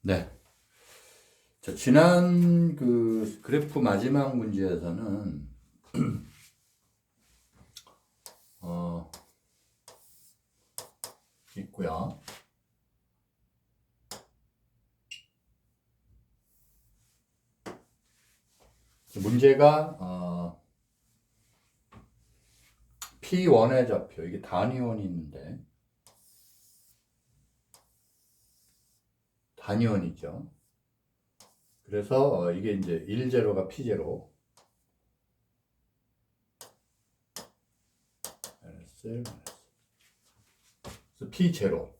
네. 자, 지난 그 그래프 마지막 문제에서는 어, 있고요. 문제가 P1의 좌표, 이게 단위원이 있는데 단위원이죠. 그래서 이게 이제 1, 0가 P0 그래서 P0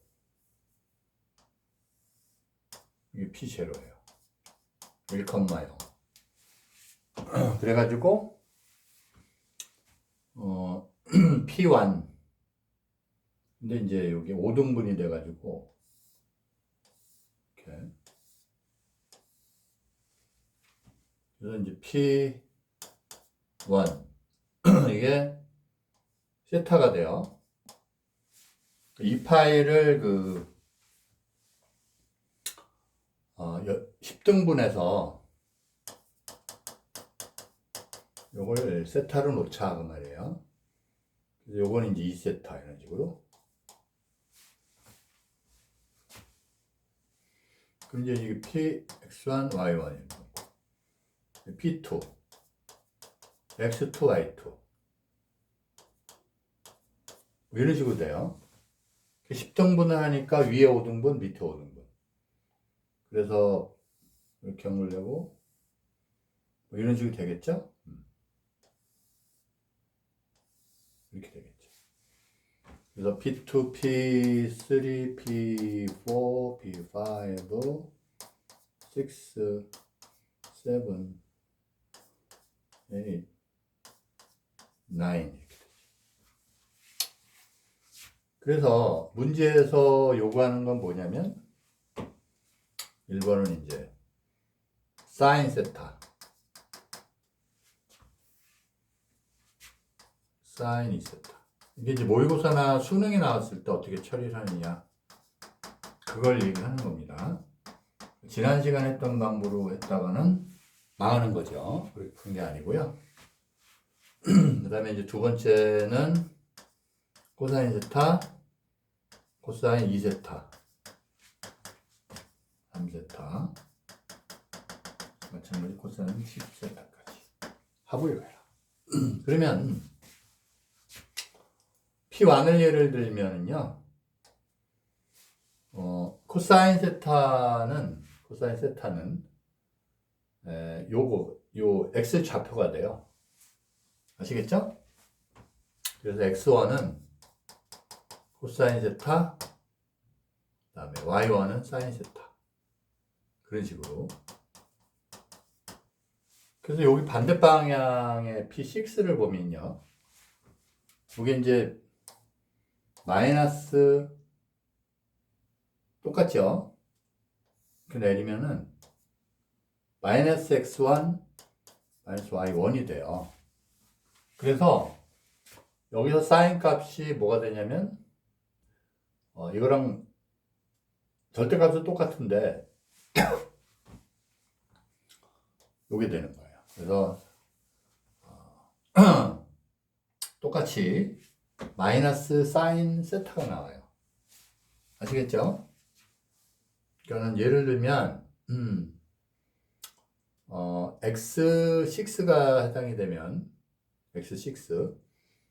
이게 P0예요. 1,0 그래가지고 P1 근데 이제 여기 5등분이 돼가지고 이렇게 그래서 이제 P1 이게 세타가 돼요. 이 파일을 10등분해서 요걸 세타로 놓자 그 말이에요. 그래서 요거는 이제 2세타 이런 식으로. 그럼 이제 이게 P, X1, Y1 P2, X2, Y2 이런 식으로 돼요. 10등분을 하니까 위에 5등분, 밑에 5등분. 그래서 이렇게 연결되고 뭐 이런 식으로 되겠죠? 이렇게 되겠죠. 그래서 P2, P3, P4, P5, 6, 7, 8, 9 이렇게 되죠. 그래서 문제에서 요구하는 건 뭐냐면 1번은 이제 사인 세타 사인 2세타 이게 이제 모의고사나 수능에 나왔을 때 어떻게 처리를 하느냐 그걸 얘기하는 겁니다. 지난 시간에 했던 방법으로 했다가는 망하는 거죠. 그렇게 푼 게 아니고요. 그 다음에 이제 두 번째는 코사인 세타, 코사인 2세타, 3세타, 마찬가지 코사인 10세타까지 하고 이거야. 그러면 P1을 예를 들면은요, 코사인 세타는 요 X 좌표가 돼요. 아시겠죠? 그래서 X1은 코사인 세타, 그 다음에 Y1은 사인 세타. 그런 식으로. 그래서 여기 반대 방향의 P6를 보면요. 이게 이제 마이너스 똑같죠? 이렇게 내리면은 마이너스 X1, 마이너스 Y1이 돼요. 그래서 여기서 사인 값이 뭐가 되냐면 이거랑 절대값은 똑같은데 요게 되는 거예요. 그래서 똑같이 마이너스 사인 세타가 나와요. 아시겠죠? 그러니까 예를 들면 X6가 해당이 되면 X6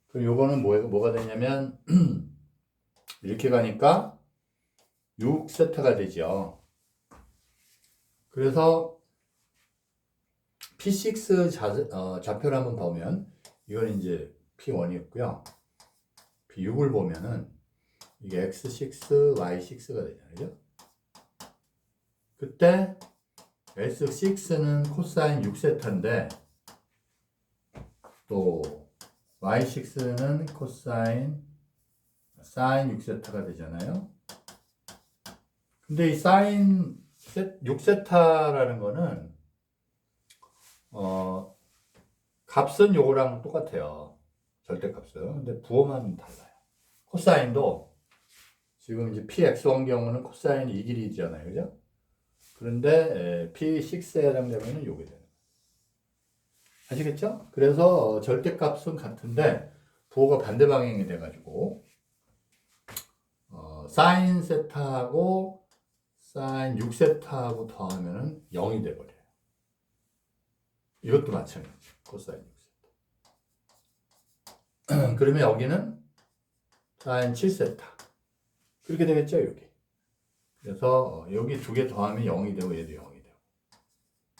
그럼 요거는 뭐가 되냐면 이렇게 가니까 6세타가 되죠. 그래서 P6 좌표를 한번 보면 이건 이제 P1이었고요. P6을 보면은 이게 X6, Y6가 되잖아요. 그때 S6는 코사인 6세타인데 또 Y6는 사인 6세타가 되잖아요. 근데 이 사인 6세타라는 거는 값은 요거랑 똑같아요. 절대값은. 근데 부호만 달라요. 코사인도 지금 이제 PX1 경우는 코사인이 이 길이잖아요. 그죠? 그런데 P6에 해당되면 요게 되는 거예요. 아시겠죠? 그래서 절대값은 같은데 부호가 반대 방향이 돼가지고 사인 세타하고 사인 6세타하고 더하면은 0이 돼버려요. 이것도 마찬가지. 코사인 6세타. 그러면 여기는 사인 7세타. 그렇게 되겠죠, 여기. 그래서 여기 두 개 더하면 0이 되고 얘도 0이 되고.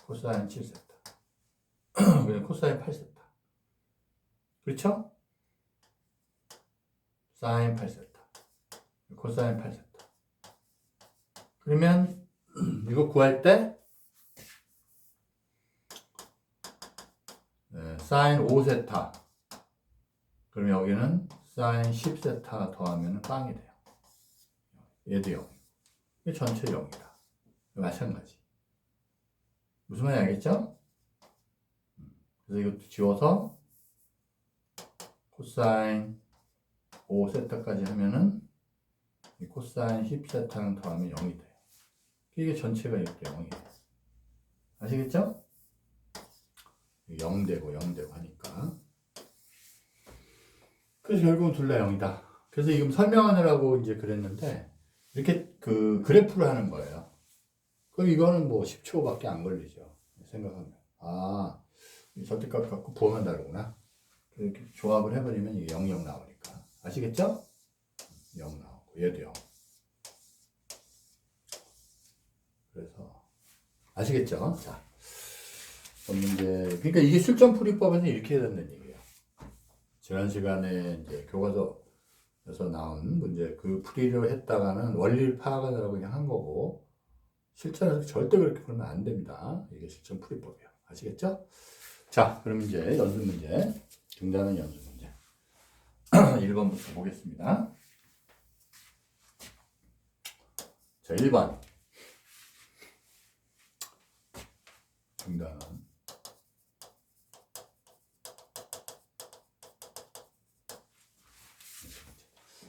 코사인 7세타. 그냥 코사인 8세타. 그렇죠? 사인 8세타. 코사인 8세타. 그러면 이거 구할 때 사인 5세타. 그러면 여기는 사인 10세타 더하면 빵이 돼요. 얘도 0. 이 전체 0이다. 마찬가지. 무슨 말인지 알겠죠? 그래서 이것도 지워서 코사인 5세타까지 하면은 이 코사인 10세타랑 더하면 0이 돼요. 이게 전체가 이렇게 0이 돼요. 아시겠죠? 0 되고 0 되고 하니까. 그래서 결국은 둘 다 0이다. 그래서 지금 설명하느라고 이제 그랬는데 이렇게 그 그래프를 하는 거예요. 그럼 이거는 뭐 10초밖에 안 걸리죠. 생각하면. 아, 절대값 갖고 부호만 다르구나. 이렇게 조합을 해버리면 이게 0, 0 나오니까. 아시겠죠? 0 나오고 얘도 0. 그래서 아시겠죠? 자, 문제. 그러니까 이게 실전풀이법에서 이렇게 해야 된다는 얘기예요. 지난 시간에 이제 교과서에서 나온 문제 그 풀이를 했다가는 원리를 파악하느라고 그냥 한 거고 실전에서 절대 그렇게 풀면 안 됩니다. 이게 실전풀이법이에요. 아시겠죠? 자, 그럼 이제 연습 문제, 중단은 연습 문제 1번부터 보겠습니다. 자, 1번 중단.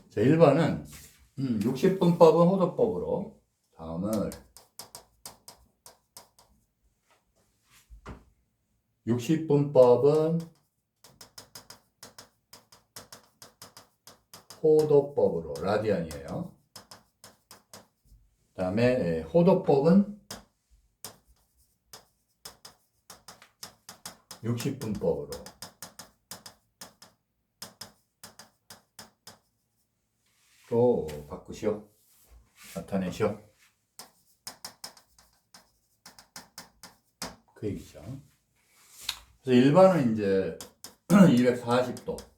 자, 1번은 60분법은 호도법으로 다음을 60분법은 호도법으로 라디안이에요. 그 다음에 호도법은 60분법으로 또 바꾸시오. 나타내시오. 그 얘기죠. 그래서 1번은 이제 240도.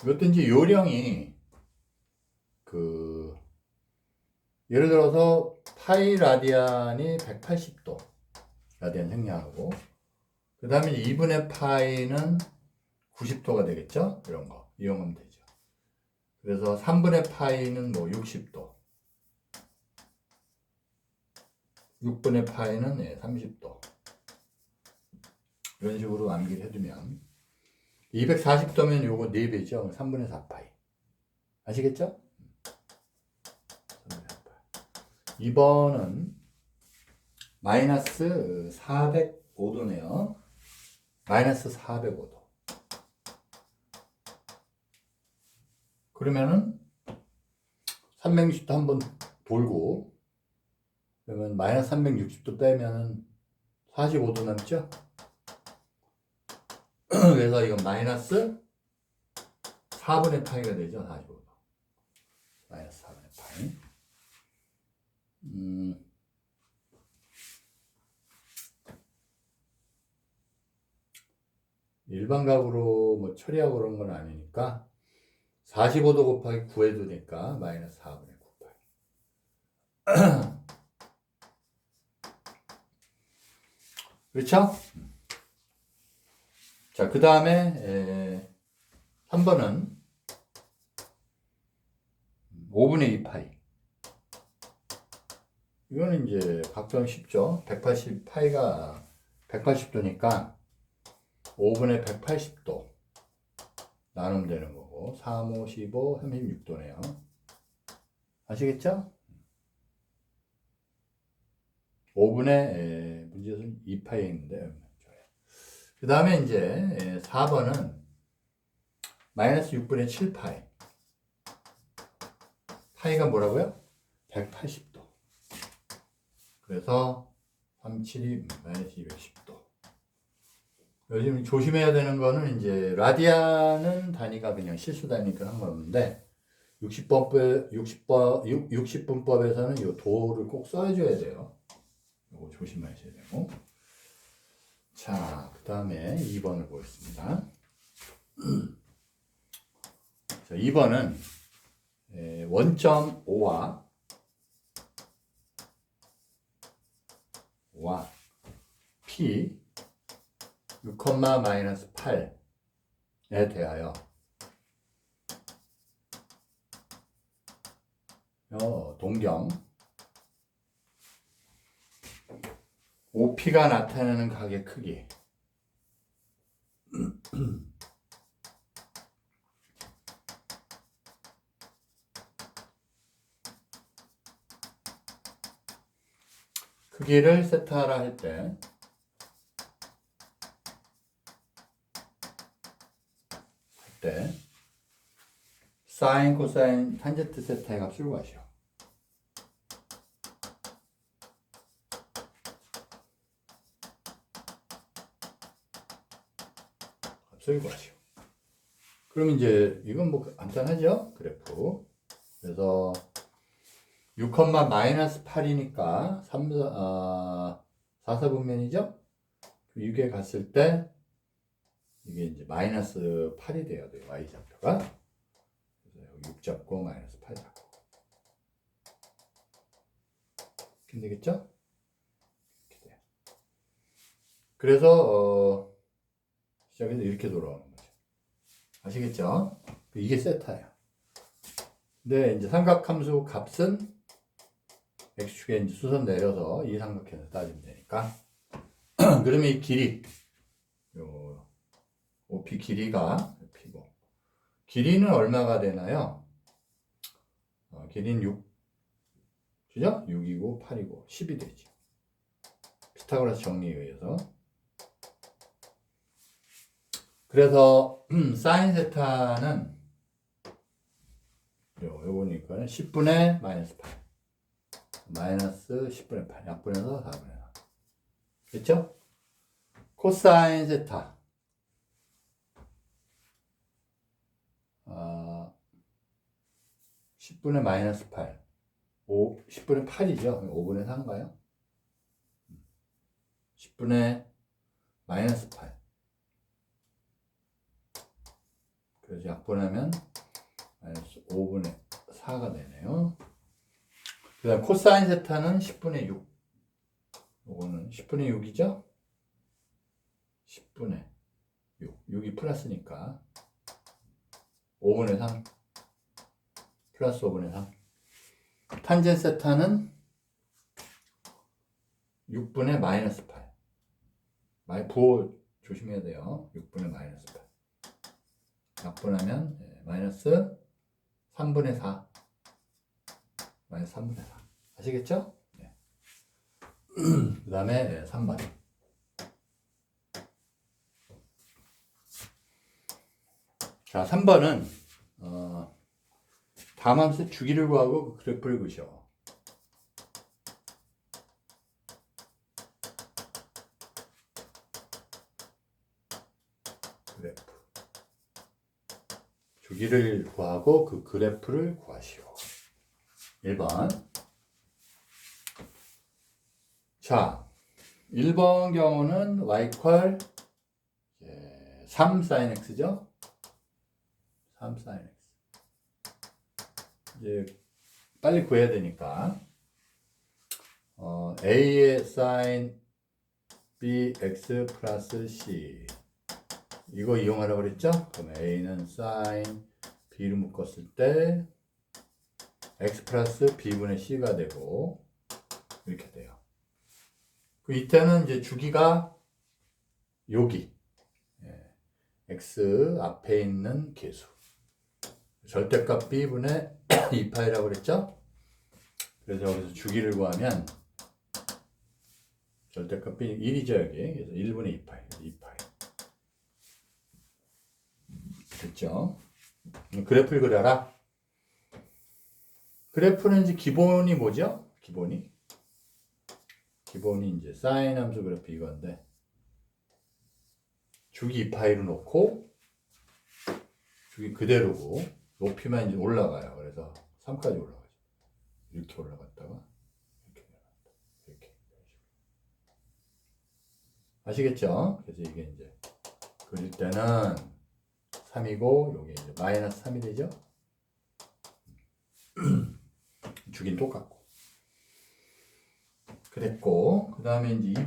이것도 이제 요령이 예를 들어서 파이 라디안이 180도 라디안 생략하고 그 다음에 2분의 파이는 90도가 되겠죠? 이런 거 이용하면 되죠. 그래서 3분의 파이는 뭐 60도 6분의 파이는 30도 이런 식으로 암기를 해두면 240도면 요거 4배죠. 3분의 4파이 아시겠죠? 3분의 4파이 2번은 마이너스 405도네요. 마이너스 405도 그러면은 360도 한번 돌고 그러면 마이너스 360도 빼면은 45도 남죠? 그래서 이건 마이너스 4분의 파이가 되죠. 45도 마이너스 4분의 파이 일반 각으로 뭐 처리하고 그런 건 아니니까 45도 곱하기 9 해도 되니까 마이너스 4분의 9파이 그렇죠? 자, 그 다음에 3번은 5분의 2파이 이거는 이제 각성 쉽죠. 180파이가 180도니까 5분의 180도 나누면 되는 거고 되고 3, 5, 15, 36도네요. 아시겠죠? 5분의 문제에서는 2파이에 있는데 그 다음에 이제 4번은 마이너스 6분의 7파이. 파이가 뭐라고요? 180도. 그래서 37이 마이너스 210도. 요즘 조심해야 되는 거는 이제 라디안은 단위가 그냥 실수 단위니까 상관없는데 60분법에서는 이 도를 꼭 써줘야 돼요. 이거 조심하셔야 되고. 자, 그 다음에 2번을 보겠습니다. 자, 2번은 원점 5와 P 6, 마이너스 8에 대하여 동경 OP가 나타내는 각의 크기 크기를 세타하라 할 때 사인, 코사인, 탄젠트 세타의 값을 구하시오. 값을 구하시오. 그럼 이제 이건 뭐 간단하죠? 그래프. 그래서 6, 마이너스 8이니까 4사분면이죠? 6에 갔을 때 이게 이제 마이너스 8이 돼야 돼요. y좌표가. 그래서 여기 6 잡고 마이너스 8 잡고. 이렇게 되겠죠? 이렇게 돼요. 그래서 시작해서 이렇게 돌아오는 거죠. 아시겠죠? 이게 세타예요. 근데 이제 삼각함수 값은 x축에 이제 수선 내려서 이 삼각형을 따지면 되니까. 그러면 이 길이, 요 OP 길이가 P고, 길이는 얼마가 되나요? 길이는 6, 그죠? 6이고 8이고 10이 되죠. 피타고라스 정리에 의해서. 그래서 사인 세타는 요거니까 10분의 마이너스 8 마이너스 10분의 8 약분해서 4분의 4 됐죠? 코사인 세타 10분의 마이너스 8 10분의 8이죠? 5분의 4인가요? 10분의 마이너스 8 그래서 약분하면 마이너스 5분의 4가 되네요. 그 다음 코사인 세타는 10분의 6 이거는 10분의 6이죠? 10분의 6 6이 플러스니까 5분의 3 플러스 5분의 3 탄젠 세타는 6분의 마이너스 8 부호 조심해야 돼요. 6분의 마이너스 8 약분하면 마이너스 3분의 4 마이너스 3분의 4 아시겠죠? 네. 그 다음에 3번 자 3번은 다함수 주기를 구하고 그 그래프를 그으셔. 그래프 주기를 구하고 그 그래프를 구하시오. 1번 자 1번 경우는 y 퀄 3 sin x죠? 3 sin x 이제 빨리 구해야 되니까 a의 sin bx 플러스 c 이거 이용하라고 그랬죠? 그럼 a는 sin b를 묶었을 때 x 플러스 b분의 c가 되고 이렇게 돼요. 그 이때는 이제 주기가 여기 x 앞에 있는 계수 절대값 b분의 2파이라고 그랬죠? 그래서 여기서 주기를 구하면 절대값 b 1이죠 여기. 그래서 1분의 2파이. 2파이. 됐죠? 그래프를 그려라. 그래프는 이제 기본이 뭐죠? 기본이 이제 사인 함수 그래프 이건데 주기 2파이로 놓고 주기 그대로고 높이만 이제 올라가요. 그래서 3까지 올라가죠. 이렇게 올라갔다가 이렇게 내려갔다. 이렇게. 아시겠죠? 그래서 이게 이제 그릴 때는 3이고 여기 이제 마이너스 3이 되죠? 주긴 똑같고. 그랬고 그 다음에 이제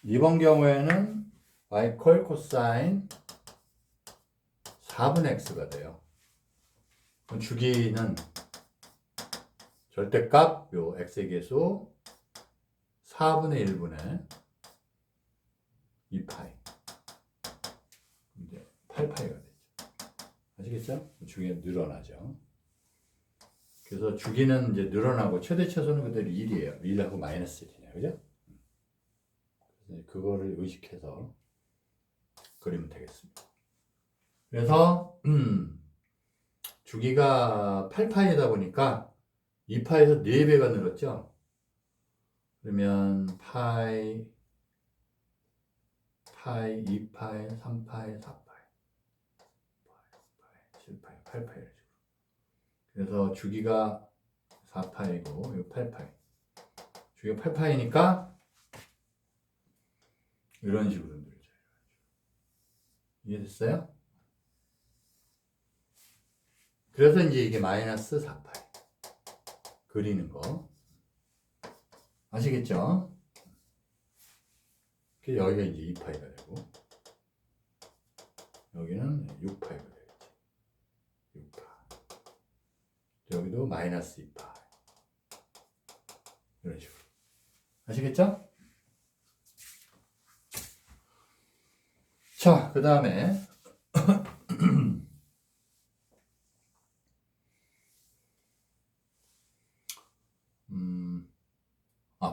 2번 경우에는 y 콜 코사인 4분의 x가 돼요. 주기는 절대값 요 x의 계수 4분의 1분의 2파이 이제 8파이가 되죠. 아시겠죠? 주기가 늘어나죠. 그래서 주기는 이제 늘어나고 최대 최소는 그대로 1이에요. 1하고 마이너스 1이냐, 그죠? 그래서 그거를 의식해서 그리면 되겠습니다. 그래서 주기가 8파이다 보니까 2파에서 4배가 늘었죠. 그러면 파이, 2파이, 3파이, 4파이, 7파이, 8파이. 그래서 주기가 4파이고, 이거 8파이. 주기가 8파이니까 이런 식으로 늘죠. 이해됐어요? 그래서 이제 이게 마이너스 4파이. 그리는 거. 아시겠죠? 여기가 이제 2파이가 되고, 여기는 6파이가 되겠지. 6파. 여기도 마이너스 2파. 이런 식으로. 아시겠죠? 자, 그 다음에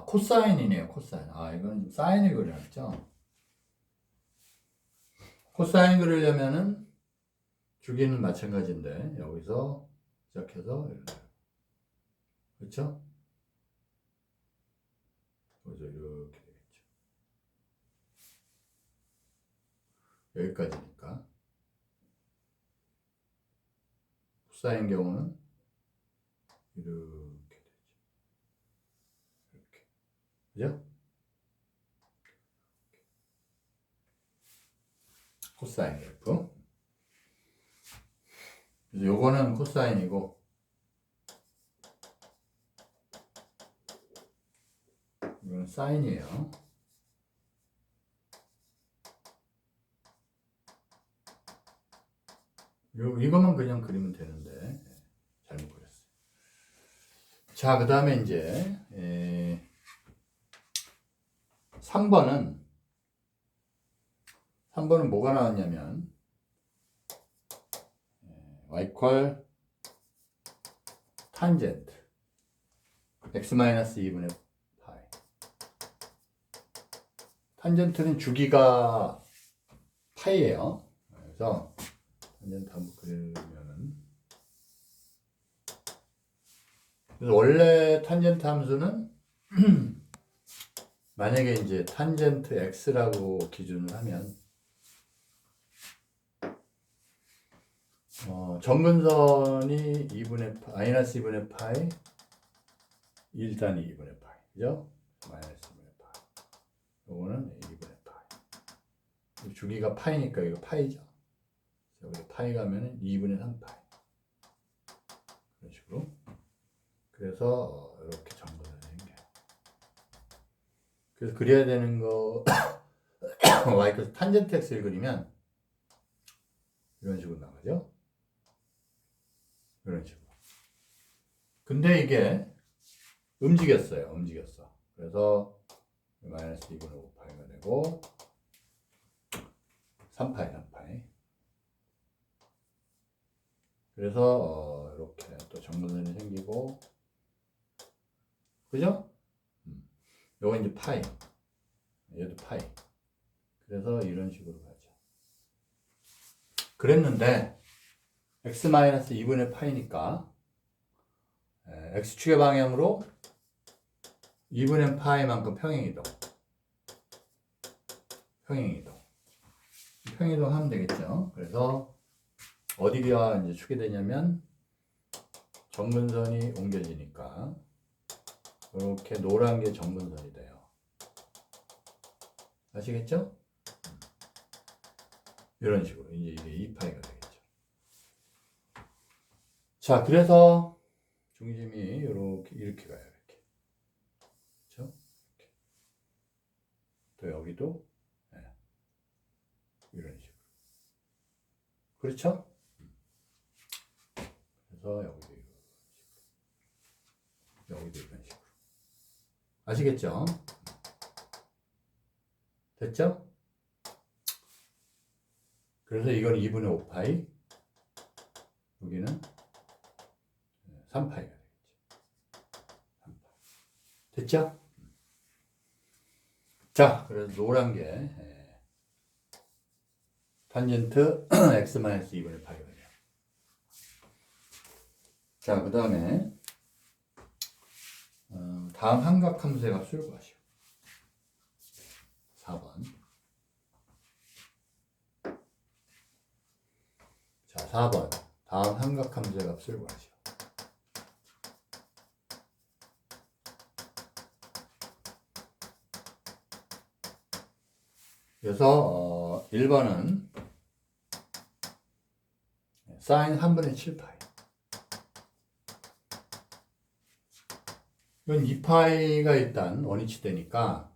코사인이네요. 코사인. 이건 사인을 그려놨죠. 코사인 그리려면은 주기는 마찬가지인데 여기서 시작해서 이렇게. 그렇죠? 여기서 이렇게 되겠죠. 여기까지니까. 코사인 경우는 이렇게 되죠. 이렇게. 그죠? 코사인 그래프. 그래서 요거는 코사인이고 이거는 사인이에요. 이것만 그냥 그리면 되는데 잘못 그렸어요. 자, 그 다음에 이제 3번은 뭐가 나왔냐면 y 탄젠트 x-2분의 파이. 탄젠트는 주기가 파이예요. 그래서 탄젠트 한번 그리면은, 그래서 원래 탄젠트 함수는 만약에 이제 탄젠트 x라고 기준을 하면 점근선이 2분의 마이너스 2분의 파이 1단위 2분의 파이, 그죠? 마이너스 2분의 파이. 요거는 2분의 파이. 주기가 파이니까 이거 파이죠. 여기 파이 가면은 2분의 3파이. 그런 식으로. 그래서 이렇게 점근을 생겨요. 그래서 그려야 되는 거 y 탄젠트 x를 그리면 이런 식으로 나가죠. 이런 식으로. 근데 이게 움직였어. 그래서 마이너스 2분의 5파이가 되고 3파이. 그래서 이렇게 또 정근선이 생기고, 그죠? 요거 이제 파이, 얘도 파이. 그래서 이런 식으로 가죠. 그랬는데 x-2분의 파이니까 x축의 방향으로 2분의 파이만큼 평행이동. 평행이동 하면 되겠죠. 그래서 어디가 이제 축이 되냐면 정근선이 옮겨지니까 이렇게 노란 게 정근선이 돼요. 아시겠죠? 이런 식으로 이제 이게 2파이가 되겠죠. 자, 그래서 중심이 이렇게 가요. 이렇게. 그렇죠? 이렇게. 또 여기도 이런 식으로. 그렇죠? 그래서 여기도 이런 식으로. 아시겠죠? 됐죠? 그래서 이건 2분의 5파이, 여기는 3파이가 되겠죠. 3파이. 됐죠? 자, 그래서 노란 게 탄젠트 x-2분의 파이가 돼요. 자, 그 다음에 다음 삼각함수의 값을 구하시오. 4번. 자, 4번. 다음 삼각함수의 값을 구하시오. 그래서 1번은 사인 3분의 7파이. 이건 2파이가 일단 원위치 되니까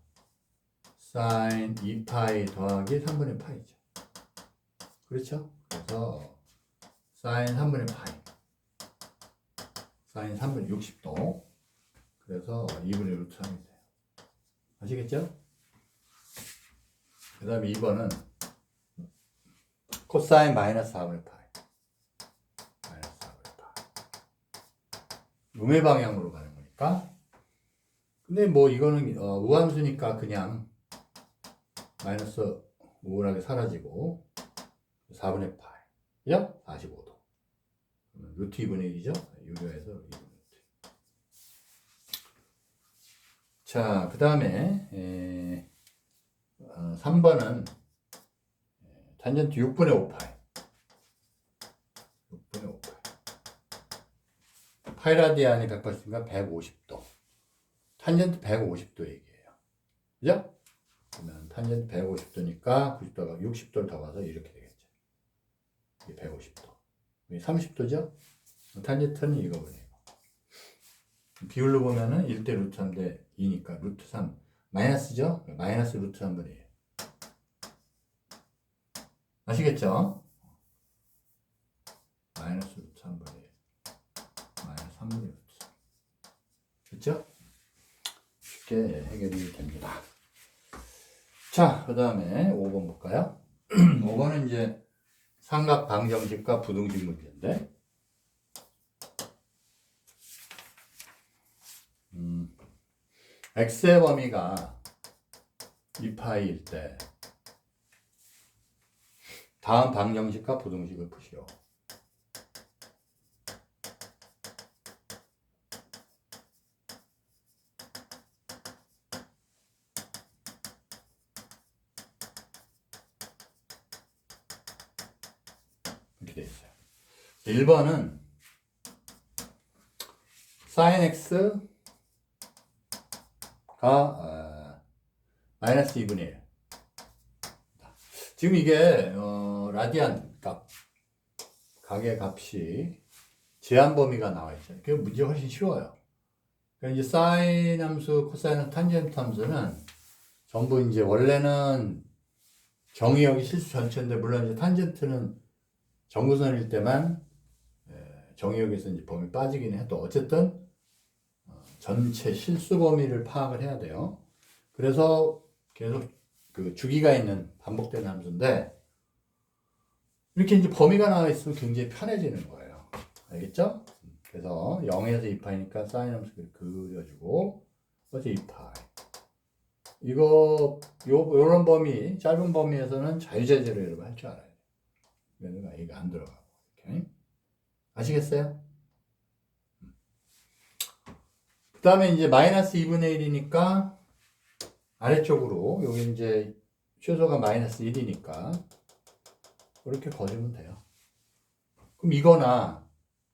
사인 2파이 더하기 3분의 파이죠. 그렇죠? 그래서 사인 3분의 파이. 사인 3분의 60도. 그래서 2분의 루트 3이 돼요. 아시겠죠? 그 다음에 2번은 코사인 마이너스 4분의 파이. 마이너스 4분의 파이. 음의 방향으로 가는 거니까. 근데 뭐 이거는 우함수니까 그냥 마이너스 우울하게 사라지고 4분의 파이. 그죠? 45도. 루트 2분의 1이죠? 유료해서 2분의 루트. 자, 그 다음에 3번은 탄젠트 6분의 5파이. 6분의 5파이. 파이라디안이 180인가 150도. 탄젠트 150도 얘기해요. 그죠? 그러면 탄젠트 150도니까 90도가 60도를 더 가서 이렇게 되겠죠. 이게 150도. 이게 30도죠? 탄젠트는 이거거든요. 비율로 보면은 1대 루트 3대 2니까 루트 3 마이너스죠? 마이너스 루트 3분의 1. 아시겠죠? 마이너스 루트 3분의 1. 마이너스 3분의 루트 3. 됐죠? 쉽게 해결이 됩니다. 자, 그 다음에 5번 볼까요? 5번은 이제 삼각 방정식과 부등식 문제인데, x의 범위가 2파이일 때 다음 방정식과 부등식을 푸시오. 이렇게 되어 있어요. 1번은 sin x가 마이너스 2분의 1. 지금 이게 라디안 값, 각의 값이 제한 범위가 나와 있잖아요. 그 문제 훨씬 쉬워요. 그러니까 이제 사인 함수, 코사인, 탄젠트 함수는 전부 이제 원래는 정의역이 실수 전체인데, 물론 이제 탄젠트는 정구선일 때만 정의역에서 이제 범위 빠지긴 해도 어쨌든 전체 실수 범위를 파악을 해야 돼요. 그래서 계속 그 주기가 있는 반복되는 함수인데, 이렇게 이제 범위가 나와 있으면 굉장히 편해지는 거예요. 알겠죠? 그래서 0에서 2파이니까 사인 함수를 그려주고 어제 2파이. 이거 요런 범위, 짧은 범위에서는 자유자재로 여러분 할 줄 알아야 돼요. 그러니까 이거 안 들어가고. 이렇게. 아시겠어요? 그 다음에 이제 마이너스 2분의 1이니까 아래쪽으로 여기 이제 최소가 마이너스 1이니까 이렇게 거주면 돼요. 그럼 이거나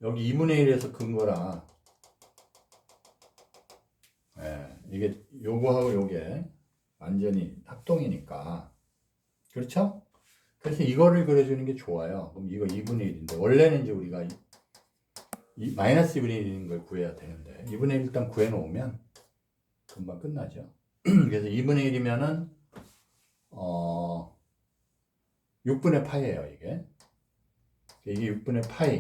여기 2분의 1에서 근거라 이게 요거하고 요게 완전히 합동이니까 그렇죠? 그래서 이거를 그려주는 게 좋아요. 그럼 이거 2분의 1인데 원래는 이제 우리가 마이너스 2분의 1인 걸 구해야 되는데 2분의 1 일단 구해놓으면 금방 끝나죠. 그래서 2분의 1이면은 6분의 파이예요 이게 6분의 파이.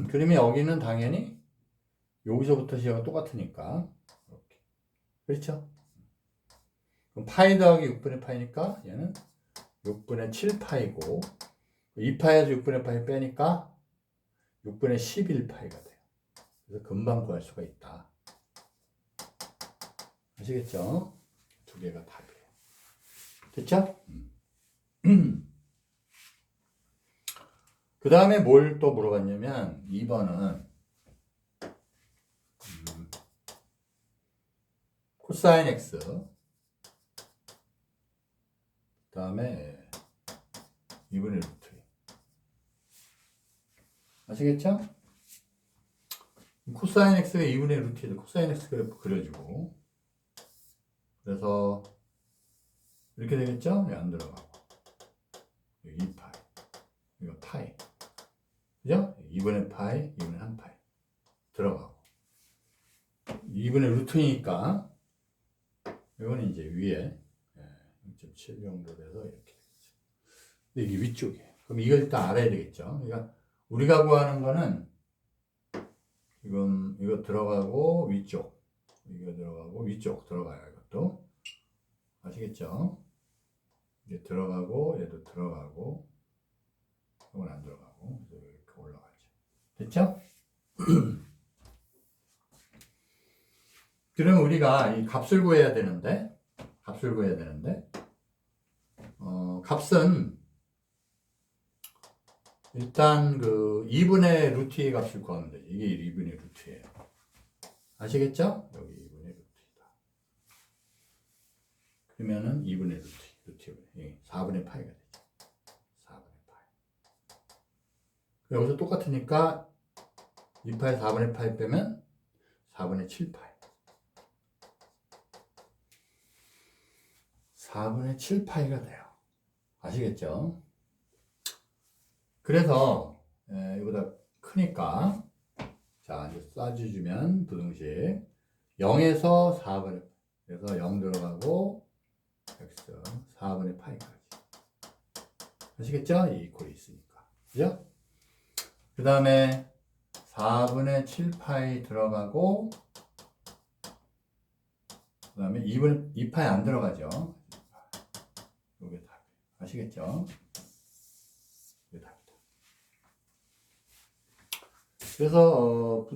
그러면 여기는 당연히 여기서부터 시작은 똑같으니까 이렇게. 그렇죠? 그럼 파이 더하기 6분의 파이니까 얘는 6분의 7파이고 2파이에서 6분의 파이 빼니까 6분의 11파이가 돼요. 그래서 금방 구할 수가 있다. 아시겠죠? 두 개가 답이에요. 됐죠? 그 다음에 뭘 또 물어봤냐면 2번은 코사인 x 그 다음에 2분의 루트 아시겠죠? 코사인 x가 2분의 루트에서 코사인 x 그래프 그려주고 그래서 이렇게 되겠죠? 안 들어가고 2파이 이거 파이 그죠? 2분의 파이 2분의 1파이 들어가고 2분의 루트니까 이거는 이제 위에 0.7 정도 돼서 이렇게 되겠죠. 근데 이게 위쪽이에요. 그럼 이걸 일단 알아야 되겠죠. 그러니까 우리가 구하는 거는 지금 이거 들어가고 위쪽 이거 들어가고 위쪽 들어가요. 이것도 아시겠죠? 이게 들어가고 얘도 들어가고 이건 안 들어가고 이렇게 올라가죠. 됐죠? 그러면 우리가 이 값을 구해야 되는데 값은 일단 그 2분의 루트의 값을 구하면 돼. 이게 2분의 루트예요. 아시겠죠? 여기 2분의 루트이다. 그러면은 2분의 루트 4분의 파이가 되죠. 4분의 파이. 여기서 똑같으니까 2파이 4분의 파이 빼면 4분의 7파이. 4분의 7파이가 돼요. 아시겠죠? 그래서 이거보다 크니까 자 이제 쏴주면 부등식 0에서 4분의 그래서 0 들어가고 x 4분의 파이까지 아시겠죠? 이 이퀄이 있으니까 그죠? 그 다음에 4분의 7파이 들어가고 그 다음에 2파이 안 들어가죠? 이게 답 아시겠죠? 이게 답이다. 그래서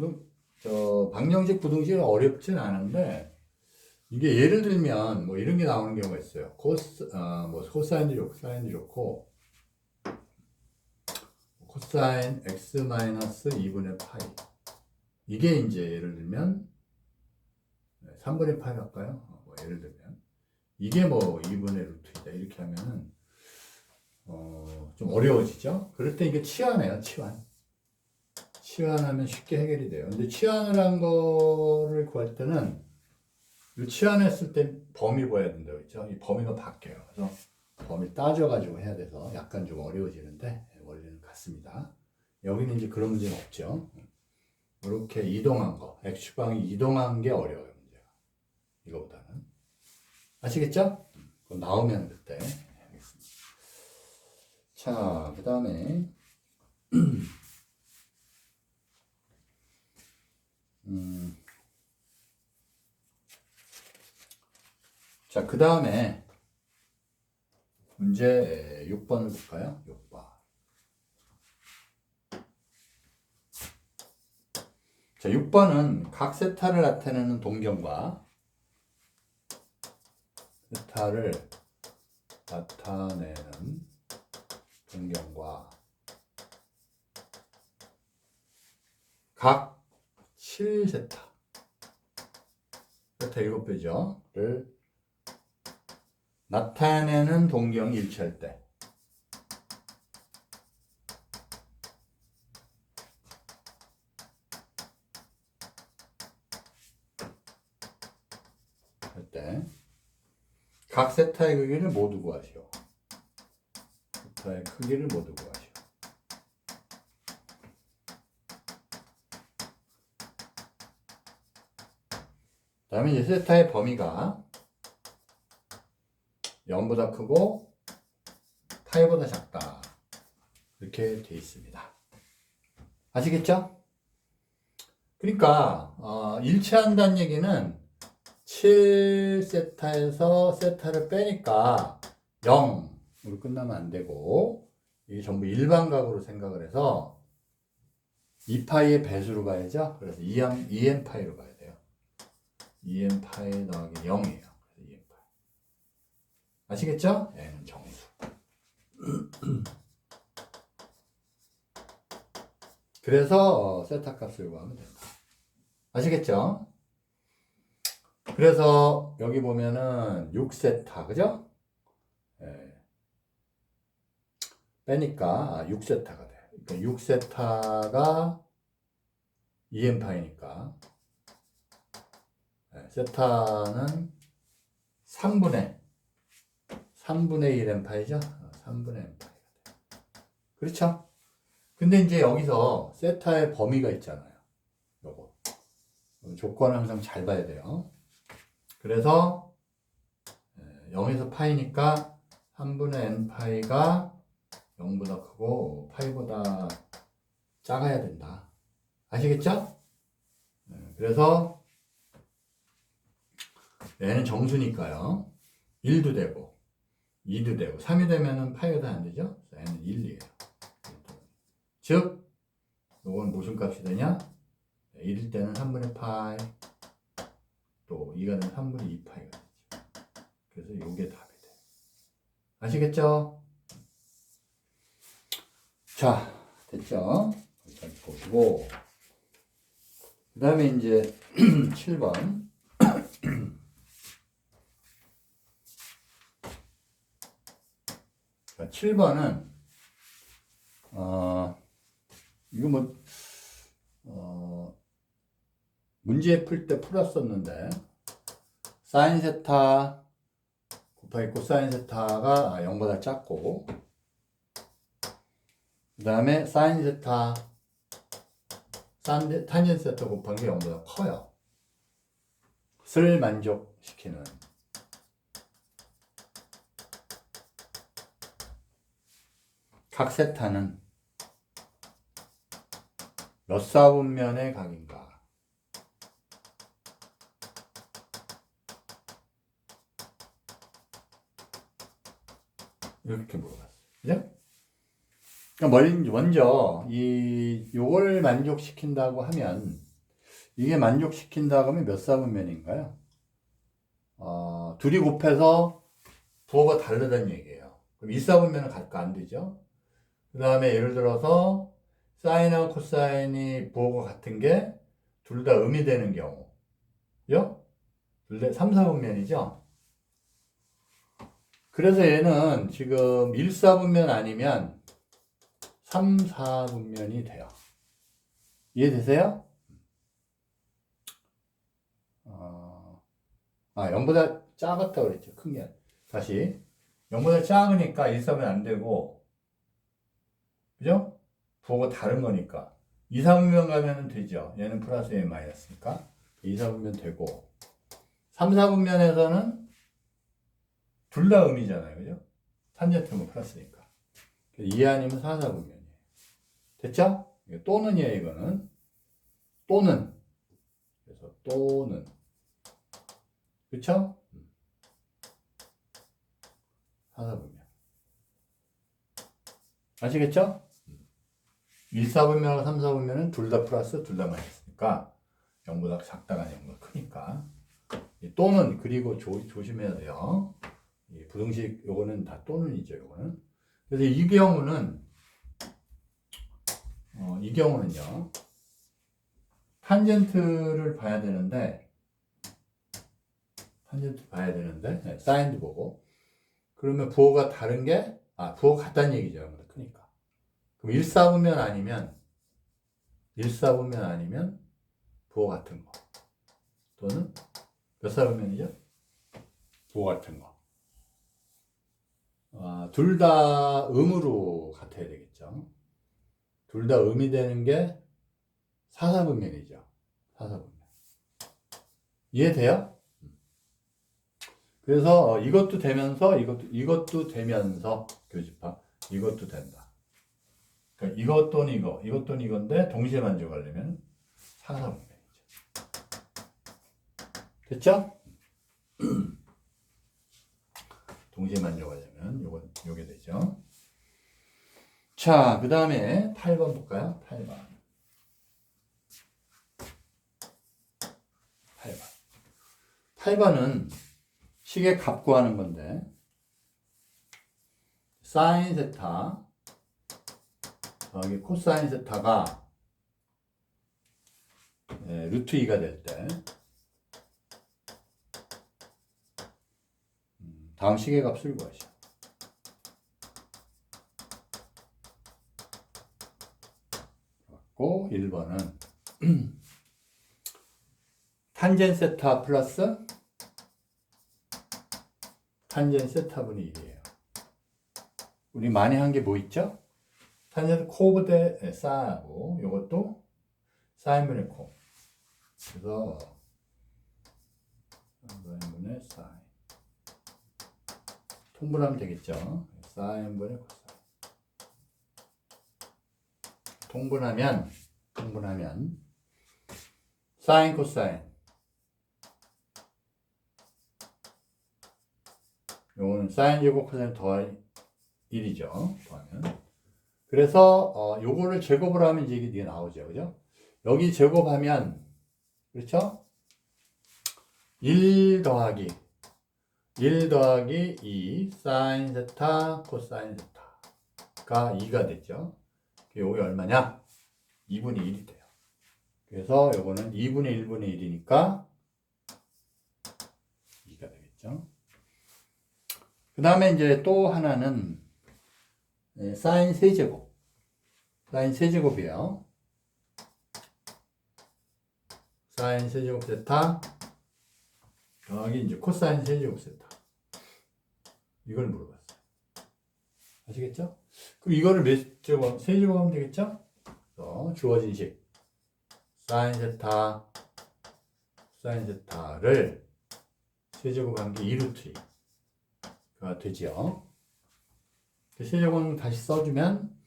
방정식 부등식은 어렵진 않은데 이게 예를 들면 뭐 이런 게 나오는 경우가 있어요. 코사인도 좋고 사인도 좋고 코사인 x 마이너스 2분의 파이 이게 이제 예를 들면 3분의 파이 할까요? 뭐 예를 들면 이게 뭐 2분의 루트이다 이렇게 하면은 좀 어려워지죠. 그럴 때 이게 치환해요. 치환하면 쉽게 해결이 돼요. 근데 치환을 한 거를 구할 때는 이 치환했을 때 범위 봐야 된다고 했죠. 이 범위가 바뀌어요. 그래서 범위 따져가지고 해야 돼서 약간 좀 어려워지는데 원리는 같습니다. 여기는 이제 그런 문제는 없죠. 이렇게 이동한 거, X축방이 이동한 게 어려워요. 문제가. 이거보다는. 아시겠죠? 그럼 나오면 그때 하겠습니다. 자, 그 다음에 자, 그 다음에 문제 6번을 볼까요? 6번. 자, 6번은 각 세타를 나타내는 동경과 세타를 나타내는 동경과 각 7세타 세타 7배죠 를 나타내는 동경이 일치할 때 각 세타의 크기를 모두 구하시오. 세타의 크기를 모두 구하시오. 그 다음에 이제 세타의 범위가 0보다 크고 파이보다 작다. 이렇게 되어 있습니다. 아시겠죠? 그러니까 일치한다는 얘기는 7세타에서 세타를 빼니까 0으로 끝나면 안 되고 이게 전부 일반각으로 생각을 해서 2파이의 배수로 가야죠. 그래서 2n파이로 가야 돼요. 2n파이 더하기 0이에요. 그래서 2n파이. 아시겠죠? 얘는 정수. 그래서 세타 값을 구하면 된다. 아시겠죠? 그래서 여기 보면은 6세타, 그죠? 예. 빼니까 6세타가 돼. 그러니까 6세타가 2n파이니까 예. 세타는 3분의 1n파이죠? 3분의 n파이가 돼. 그렇죠? 근데 이제 여기서 세타의 범위가 있잖아요. 요거. 조건을 항상 잘 봐야 돼요. 그래서 0에서 파이니까 3분의 n파이가 0보다 크고 파이보다 작아야 된다. 아시겠죠? 그래서 얘는 정수니까요. 1도 되고 2도 되고 3이 되면은 파이가 안 되죠? 얘는 1이에요. 즉 이건 무슨 값이 되냐? 1일 때는 3분의 파이 또 2가 되면 3분의 2파이가 되죠. 그래서 이게 답이 돼. 아시겠죠? 자, 됐죠? 여기까지 보시고 그 다음에 이제 7번 자, 7번은 이거 문제 풀 때 풀었었는데 사인 세타 곱하기 코사인 세타가 0보다 작고 그 다음에 사인 세타 탄젠트 세타 곱하기 0보다 커요. 를 만족시키는 각 세타는 몇 사분면의 각인가? 이렇게 물어봤어요. 그죠? 그러니까 먼저 요걸 만족시킨다고 하면 이게 만족시킨다고 하면 몇 사분면인가요? 둘이 곱해서 부호가 다르다는 얘기예요. 그럼 1사분면은 갈까? 안 되죠? 그 다음에 예를 들어서 사인하고 코사인이 부호가 같은 게 둘 다 음이 되는 경우. 그죠? 둘 다 3, 4분면이죠? 그래서 얘는 지금 1, 4분면 아니면 3, 4분면이 돼요. 이해되세요? 0보다 작았다고 그랬죠. 큰 게. 다시. 0보다 작으니까 1, 4분면 안 되고, 그죠? 부호가 다른 거니까. 2, 4분면 가면 되죠. 얘는 플러스 얘는 마이너스니까. 2, 4분면 되고. 3, 4분면에서는 둘 다 음이잖아요. 그죠? 탄젠트는 플러스니까. 2 아니면 4, 4분면이에요. 됐죠? 또는이에요, 이거는. 또는. 그래서 또는. 그쵸? 4, 4분면. 아시겠죠? 1, 4분면하고 3, 4분면은 둘 다 플러스, 둘 다 마이너스니까. 크니까 0보다 작다가 0보다 크니까 이 또는 그리고 조심해야 돼요. 이 부등식 요거는 다 또는이죠. 요거는. 그래서 이 경우는요. 탄젠트를 봐야 되는데 네, 사인도 보고 그러면 부호가 다른 게 부호가 같다는 얘기죠. 0보다 크니까. 그럼 1사분면 아니면 부호 같은 거 또는 몇 사분면이죠? 부호 같은 거. 둘 다 음으로 같아야 되겠죠. 둘 다 음이 되는 게 사사분면이죠. 사사분면. 이해돼요? 그래서 이것도 되면서 이것도 되면서 교집합 이것도 된다. 그러니까 이것 또는 이것 또는 이건데 동시에 만족하려면 사사분면이죠. 됐죠? 동시에 만족하려면 요게 되죠. 자, 그 다음에 8번 볼까요? 8번은 식의 값 구하는 건데 사인 세타 여기 코사인 세타가 루트 2가 될 때 다음 식의 값을 구하시오. 그리고 1번은 탄젠 세타 플러스 탄젠 세타분의 1이에요. 우리 많이 한 게 뭐 있죠? 탄젠 코브 대 사하고 이것도 사인분의 코. 그래서 사인분의 사인. 통분하면 되겠죠? 사인분의 코사인. 통분하면 사인 코사인. 요거는 사인 제곱 코사인 더하기 1이죠. 더하면. 그래서 요거를 제곱을 하면 이제 이게 나오죠. 그죠? 여기 제곱하면 그렇죠? 1 더하기 2 사인 세타 코사인 세타가 2가 됐죠. 요게 얼마냐? 2분의 1이 돼요. 그래서 요거는 2분의 1분의 1이니까 2가 되겠죠. 그 다음에 이제 또 하나는 사인 세제곱. 사인 세제곱이에요. 사인 세제곱 세타 더하기 이제 코사인 세제곱 세타. 이걸 물어봤어요. 아시겠죠? 그럼 이거를 몇 제곱, 세제곱 하면 되겠죠? 주어진 식. 사인 세타를 세제곱한 게 2루트 2가 되지요. 세제곱은 다시 써주면,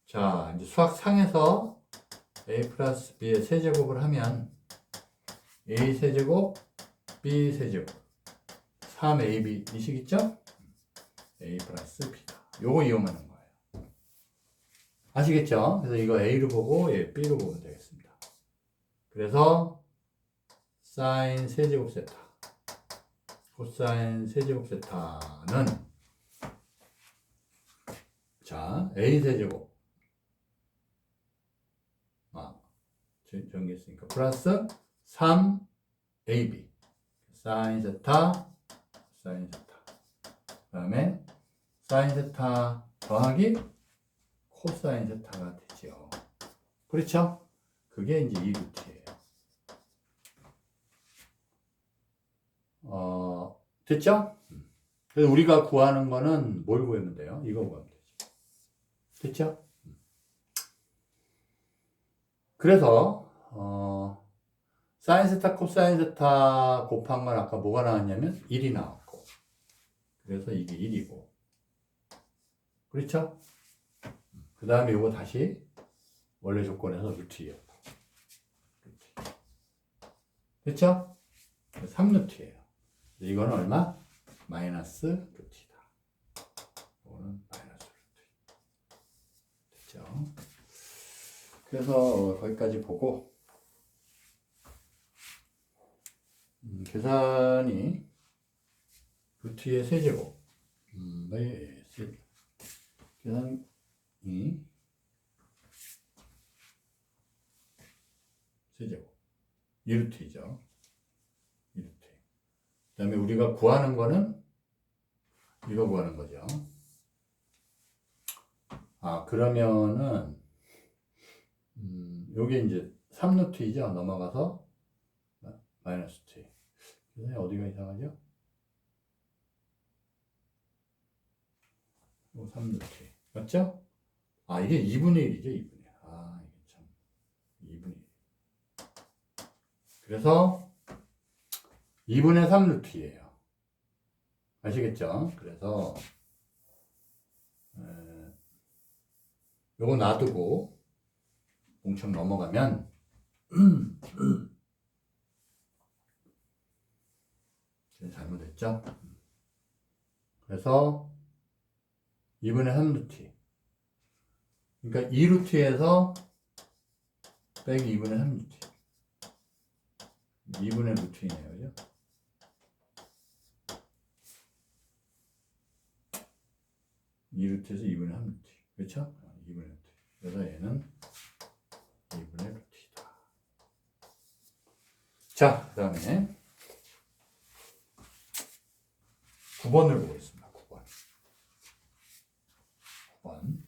자, 이제 수학상에서 a 플러스 b의 세제곱을 하면 a 세제곱, b 세제곱, 3ab 이 식 있죠? a 플러스 b다. 요거 이용하는 거예요. 아시겠죠? 그래서 이거 a로 보고 b로 보면 되겠습니다. 그래서 사인 세제곱 세타, 코사인 세제곱 세타는 자 a 세제곱 정리했으니까 플러스 3ab 사인 세타 사인 세타 그 다음에 사인 세타 더하기 코사인 세타가 되죠. 그렇죠? 그게 이제 2루트예요. 됐죠? 그래서 우리가 구하는 거는 뭘 구하면 돼요? 이거 구하면 되죠. 됐죠? 그래서 사인 세타 코사인 세타 곱한 건 아까 뭐가 나왔냐면 1이 나왔고 그래서 이게 1이고 그렇죠? 그 다음에 이거 다시 원래 조건에서 루트 2였고 됐죠? 3루트예요. 이거는 얼마? 마이너스 루트이다. 이거는 마이너스 루트. 됐죠? 그래서 거기까지 보고 계산이 루트의 세제곱. 계산이 3제곱. 2루트이죠. 2루트. 그 다음에 우리가 구하는 거는 이거 구하는 거죠. 그러면은, 요게 이제 3루트이죠. 넘어가서 마이너스 t. 그래서 어디가 이상하죠? 3루트. 맞죠? 이게 2분의 1이죠, 2분의 1. 이게 참. 2분의 1. 그래서 2분의 3루트예요. 아시겠죠? 그래서 요거 놔두고 공식 넘어가면 잘못했죠? 그래서 2분의 3루트. 그러니까 2루트에서 빼기 2분의 3루트. 2분의 루트이네요. 그죠? 이 루트에서 2분의 3루트. 그렇죠? 2분의 루트. 그래서 얘는 2분의 루트이다. 자, 그 다음에 9번을 보겠습니다. 9번.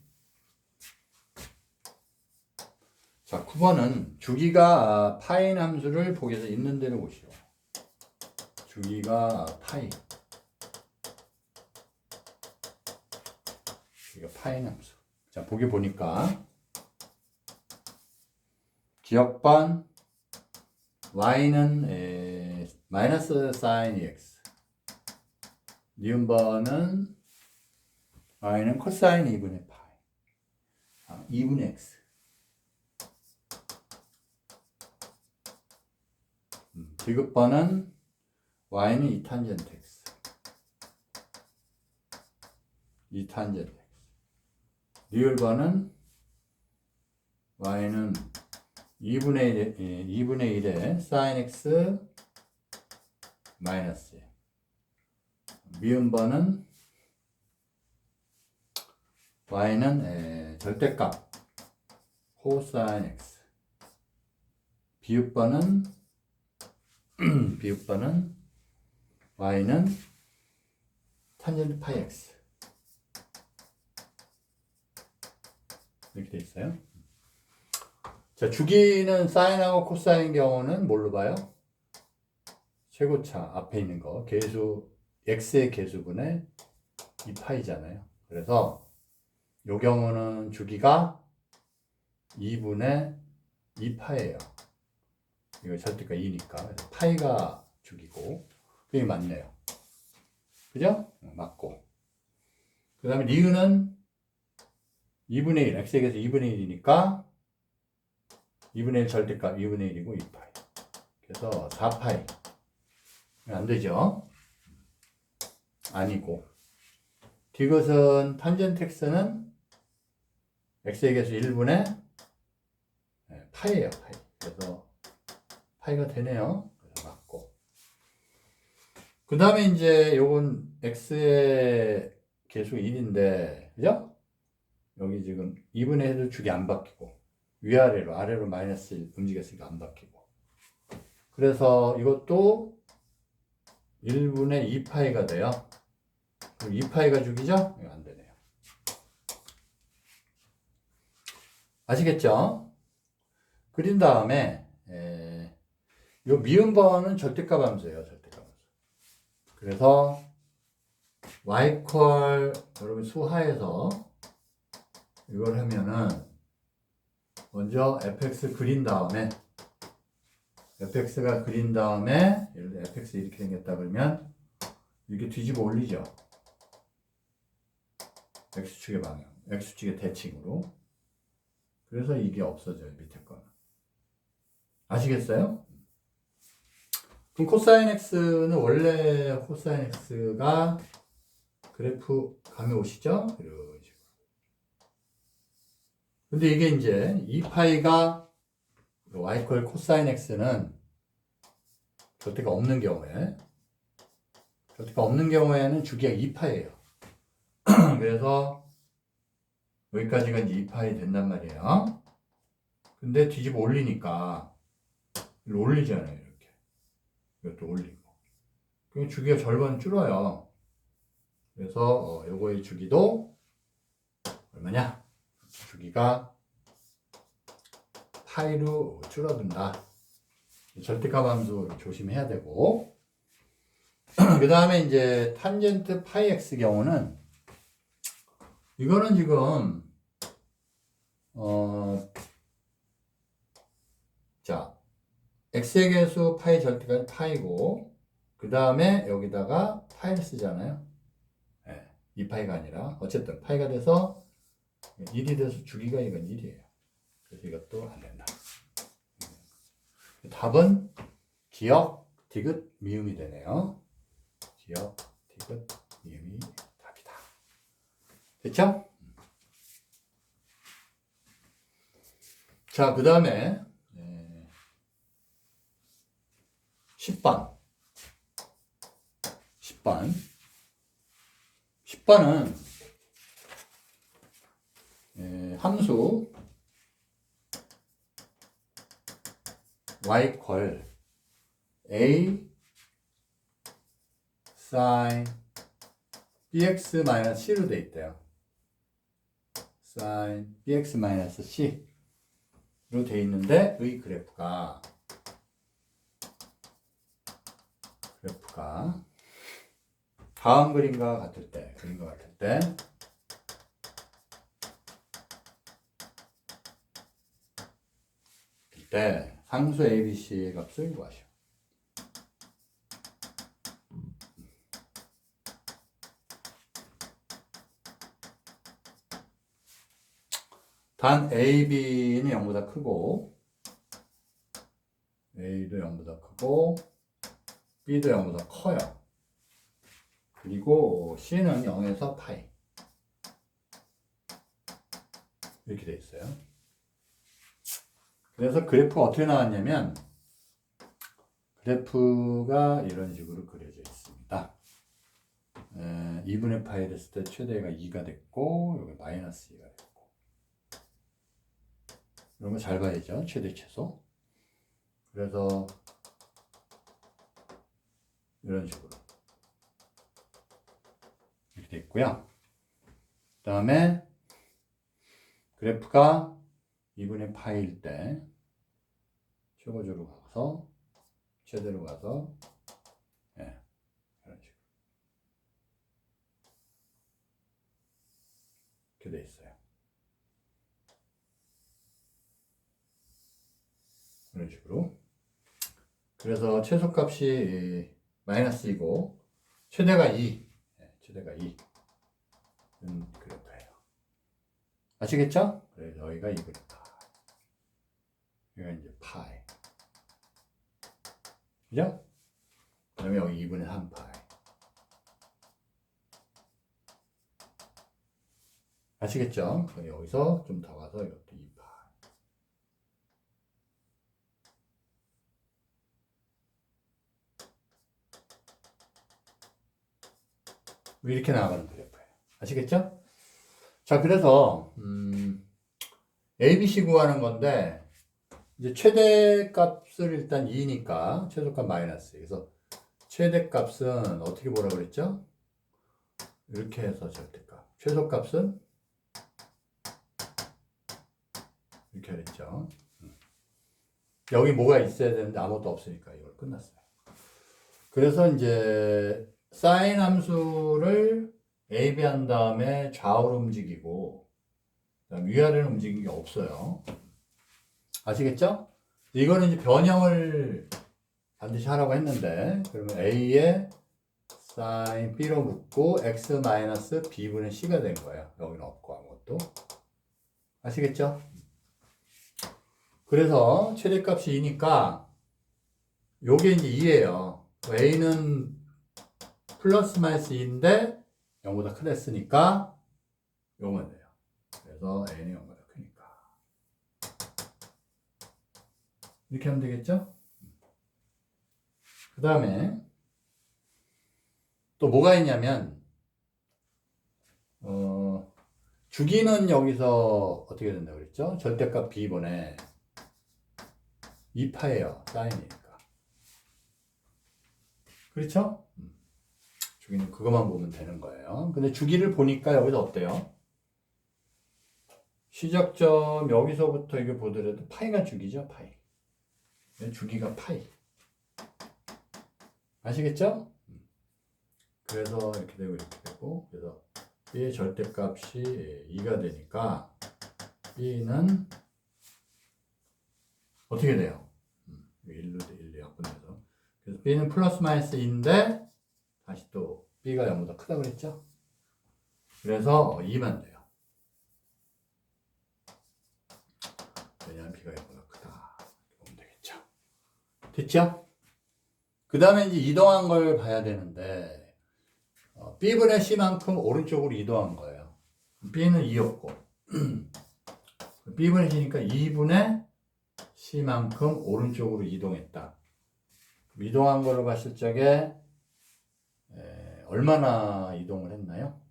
자, 9번은 주기가 파인 함수를 보기에서 있는 대로 보시오. 주기가 파인. 주기가 파인 함수. 자, 보기 보니까 기억반 y는 마이너스 사인 x. 니은번은 y는 코사인 2분의 파이. 2분의 x. 디귿번은 y는 2탄젠트 x. 2탄젠트 x. 리을번은 y는 2분의 1의 sin x 마이너스 1. 미음번은 y는 절대값 코사인 x. 비읍번은 y는 탄젠트 파이 x. 이렇게 돼 있어요. 자, 주기는 사인하고 코사인 경우는 뭘로 봐요? 최고차 앞에 있는 거 계수 x의 계수분의 2파이잖아요. 그래서 요 경우는 주기가 2분의 2파예요. 이거 절대가 2니까. 그래서 파이가 주기고. 그게 맞네요. 그죠? 맞고. 그 다음에 리은은 2분의 1. x에 계서 2분의 1이니까 2분의 1 절대값 2분의 1이고 2파이. 그래서 4파이. 안 되죠? 아니고. 디귿은 탄젠트 x는 x에 계서 1분의 파이예요. 파이. 그래서 파이가 되네요. 그래서 맞고. 그 다음에 이제 요건 x의 계수 1인데, 그죠? 여기 지금 2분의 1도 주기 안 바뀌고, 위아래로, 아래로 마이너스 1 움직였으니까 안 바뀌고. 그래서 이것도 1분의 2파이가 돼요. 그럼 2파이가 주기죠? 이거 안 되네요. 아시겠죠? 그린 다음에, 요 미음번은 절대값 함수예요. 절대값 함수. 그래서 y 퀄 여러분 수하에서 이걸 하면은 먼저 fx 그린 다음에 fx가 그린 다음에 예를 들어 fx 이렇게 생겼다 그러면 이렇게 뒤집어 올리죠. x축의 방향, x축의 대칭으로. 그래서 이게 없어져요. 밑에 거는. 아시겠어요? 그럼 코사인 x는 원래 코사인 x가 그래프 감이 오시죠? 이런 식으로. 근데 이게 이제 2파이가 y 퀄 코사인 x는 절대가 없는 경우에. 절대가 없는 경우에는 주기가 2파예요. 그래서 여기까지가 이제 2파이 된단 말이에요. 근데 뒤집어 올리니까 이걸 올리잖아요. 이렇게. 이것도 올리고. 그럼 주기가 절반 줄어요. 그래서 요거의 주기도 얼마냐? 주기가 파이로 줄어든다. 절대값 함수 조심해야 되고. 그 다음에 이제 탄젠트 파이 x 경우는 이거는 지금 자 x의 개수 파이 절대값 파이고 그 다음에 여기다가 파이를 쓰잖아요. 네, 2파이가 아니라 어쨌든 파이가 돼서 1이 돼서 주기가 이건 1이에요. 그래서 이것도 안 된다. 답은 기역, 디귿, 미음이 되네요. 기역, 디귿, 미음이 답이다. 됐죠? 자, 그 다음에 10번. 10번은 함수 y 걸 a sin bx-c로 돼 있대요. sin bx-c로 돼 있는데 의 그래프가 다음 그림과 같을 때 그때 상수 ABC의 값을 구하시오. 단 AB는 0보다 크고 A도 0보다 크고 B도 0보다 커요. 그리고 C는 0에서 파이 이렇게 돼 있어요. 그래서 그래프가 어떻게 나왔냐면 그래프가 이런 식으로 그려져 있습니다. 2분의 파이 됐을 때 최대가 2가 됐고 여기 마이너스 2가 됐고 이런 거 잘 봐야죠. 최대 최소. 그래서 이런 식으로 이렇게 돼 있고요. 그 다음에 그래프가 2분의 파이일 때 최고조로 가서 최대로 가서 이런 식으로 이렇게 돼 있어요. 이런 식으로. 그래서 최소값이 마이너스 2고 최대가 2. 최대가 2. 그래프예요. 아시겠죠? 그래서 여기가 2분의 여기가 이제 파이. 그죠? 그 다음에 여기 2분의 3파이. 아시겠죠? 여기서 좀 더 가서 이것도 2파이. 이렇게 나가는 그래프예요. 아시겠죠? 자, 그래서 ABC 구하는 건데 이제 최대값을 일단 2니까 최소값 마이너스. 그래서 최대값은 어떻게 보라 그랬죠? 이렇게 해서 절대값. 최소값은 이렇게 그랬죠. 여기 뭐가 있어야 되는데 아무것도 없으니까 이걸 끝났어요. 그래서 이제 사인 함수를 AB 한 다음에 좌우로 움직이고 그다음 위아래로 움직이는 게 없어요. 아시겠죠? 이거는 이제 변형을 반드시 하라고 했는데 그러면 A에 sin B로 묶고 x-b분의 C가 된 거예요. 여기는 없고 아무것도. 아시겠죠? 그래서 최대값이 2니까 요게 이제 2예요. A는 플러스 마이너스 2인데 0보다 크댔으니까 요거면 돼요. 그래서 A는 0보다 크니까 이렇게 하면 되겠죠? 그 다음에 또 뭐가 있냐면 주기는 여기서 어떻게 된다고 그랬죠? 절대값 b분의 2파예요. 사인이니까. 그렇죠? 주기는 그것만 보면 되는 거예요. 근데 주기를 보니까 여기서 어때요? 시작점 여기서부터 이게 보더라도 파이가 주기죠. 파이. 주기가 파이. 아시겠죠? 그래서 이렇게 되고 이렇게 되고 그래서 b의 절대값이 2가 되니까 b는 어떻게 돼요? 1로 약분해서 그래서 b는 플러스 마이너스 2인데 다시 또 b가 0보다 크다고 그랬죠? 그래서 2만 돼요. 왜냐하면 b가 0보다 크다. 보면 되겠죠? 됐죠? 그 다음에 이제 이동한 걸 봐야 되는데 b분의 c만큼 오른쪽으로 이동한 거예요. b는 2였고 b분의 c니까 2분의 c만큼 오른쪽으로 이동했다. 이동한 거를 봤을 적에 얼마나 이동을 했나요?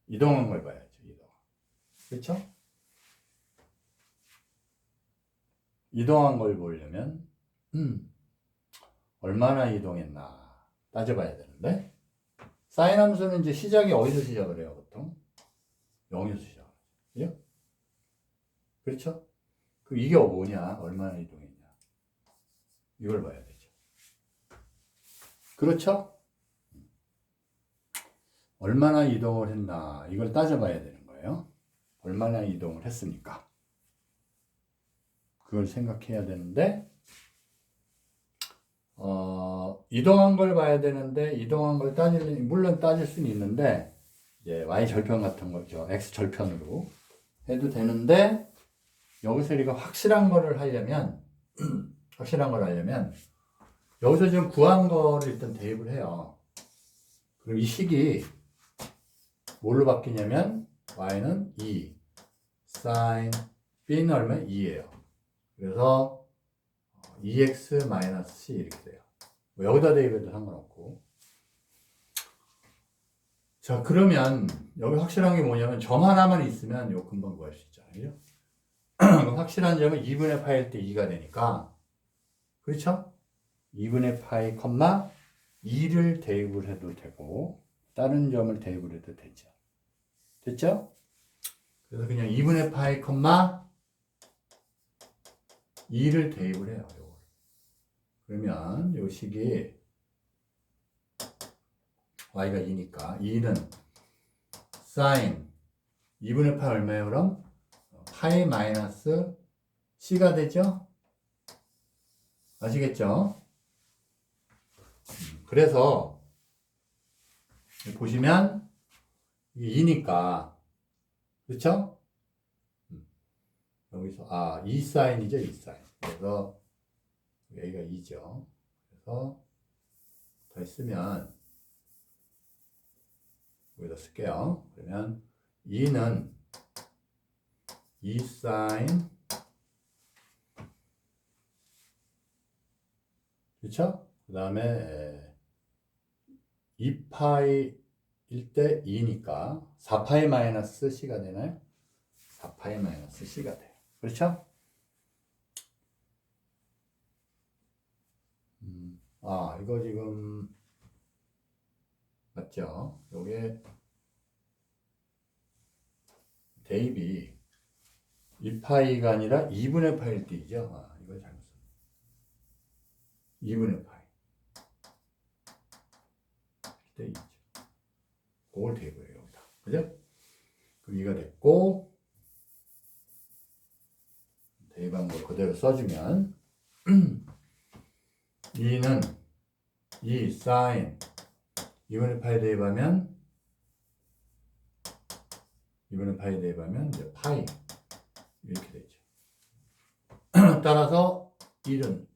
이동한 걸 봐야죠. 그렇죠? 이동한 걸 보려면 얼마나 이동했나 따져봐야 되는데 사인 함수는 이제 시작이 어디서 시작을 해요? 보통 0에서 시작을 해요. 그렇죠? 그럼 이게 뭐냐? 얼마나 이동했냐? 이걸 봐야 되죠. 그렇죠? 얼마나 이동을 했나 이걸 따져봐야 되는 거예요. 얼마나 이동을 했으니까 그걸 생각해야 되는데 이동한 걸 봐야 되는데 이동한 걸 물론 따질 수는 있는데 이제 y 절편 같은 거죠. x 절편으로 해도 되는데 여기서 우리가 확실한 거를 하려면 여기서 지금 구한 거를 일단 대입을 해요. 그리고 이 식이 뭘로 바뀌냐면 y는 2 sin b는 얼마? 2예요. 그래서 2x-c 이렇게 돼요. 뭐 여기다 대입해도 상관없고. 자, 그러면 여기 확실한 게 뭐냐면 점 하나만 있으면 이거 금방 구할 수 있잖아요. 확실한 점은 2분의 파일 때 2가 되니까 그렇죠? 2분의 파이, 2를 대입을 해도 되고 다른 점을 대입을 해도 되죠. 됐죠? 그래서 그냥 2분의 파이, 2를 대입을 해요. 요거. 그러면 요 식이 y가 2니까 2는 sin 2분의 파이 얼마예요? 그럼 파이 마이너스 c가 되죠? 아시겠죠? 그래서 보시면 이게 2니까 그렇죠? 여기서 2사인이죠, 2사인. 그래서 여기가 2죠. 그래서 다시 쓰면 여기다 쓸게요. 그러면 2는 2사인 그렇죠? 그 다음에 2파이일 때 2니까 4파이 마이너스 c가 되나요? 4파이 마이너스 c가 돼요. 그렇죠? 이거 지금 맞죠? 요게 대입이 1파이가 아니라 2분의 파일 때이죠? 이거 잘못 썼네. 2분의 파이. 때 있죠. 그걸 대입해요, 여기다. 그죠? 그럼 2가 됐고, 대입한 거 그대로 써주면, 2는 2 sin 2분의 파이 대입하면 이제 파이 이렇게 되죠. 따라서 1은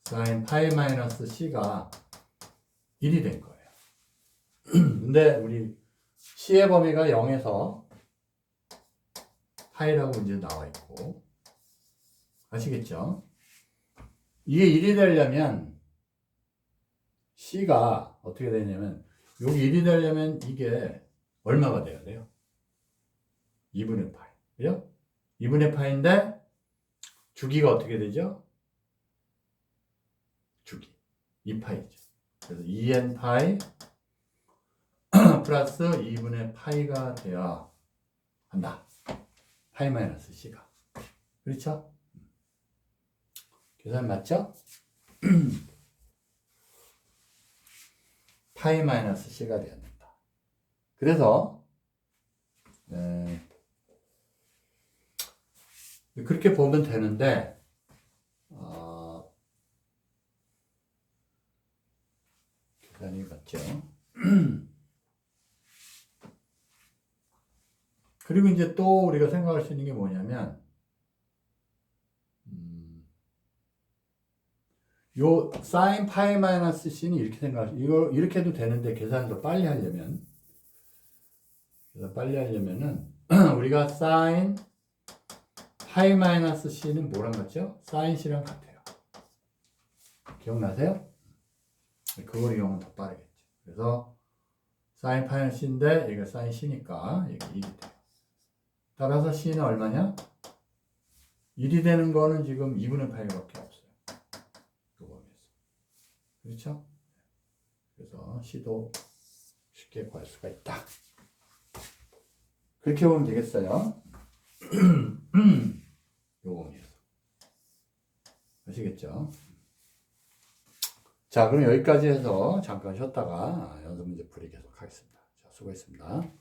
sin 파이 마이너스 c가 1이 된 거예요. 근데 우리 c의 범위가 0에서 파이라고 이제 나와 있고 아시겠죠? 이게 1이 되려면 C가 어떻게 되냐면 여기 1이 되려면 이게 얼마가 돼야 돼요? 2분의 파이. 그죠? 2분의 파인데 주기가 어떻게 되죠? 주기. 2파이죠. 그래서 2n 파이 플러스 2분의 파이가 돼야 한다. 파이 마이너스 C가. 그렇죠? 계산 맞죠? 파이 마이너스 C가 돼야 된다. 그래서 그렇게 보면 되는데 계산이 맞죠? 그리고 이제 또 우리가 생각할 수 있는 게 뭐냐면 요 사인 파이 마이너스 C는 이렇게 이거 이렇게 해도 되는데 계산을 더 빨리 하려면 우리가 사인 파이 마이너스 C는 뭐랑 같죠? 사인 C랑 같아요. 기억나세요? 그걸 이용하면 더 빠르겠죠. 그래서 사인 파이 C인데 얘가 사인 C니까 이게 1이 돼요. 따라서 C는 얼마냐? 1이 되는 거는 지금 2분의 파이밖에 없어요. 그렇죠? 그래서 C도 쉽게 구할 수가 있다. 그렇게 보면 되겠어요. 요거에서. 아시겠죠? 자, 그럼 여기까지 해서 잠깐 쉬었다가 연습 문제 풀이 계속 하겠습니다. 자, 수고했습니다.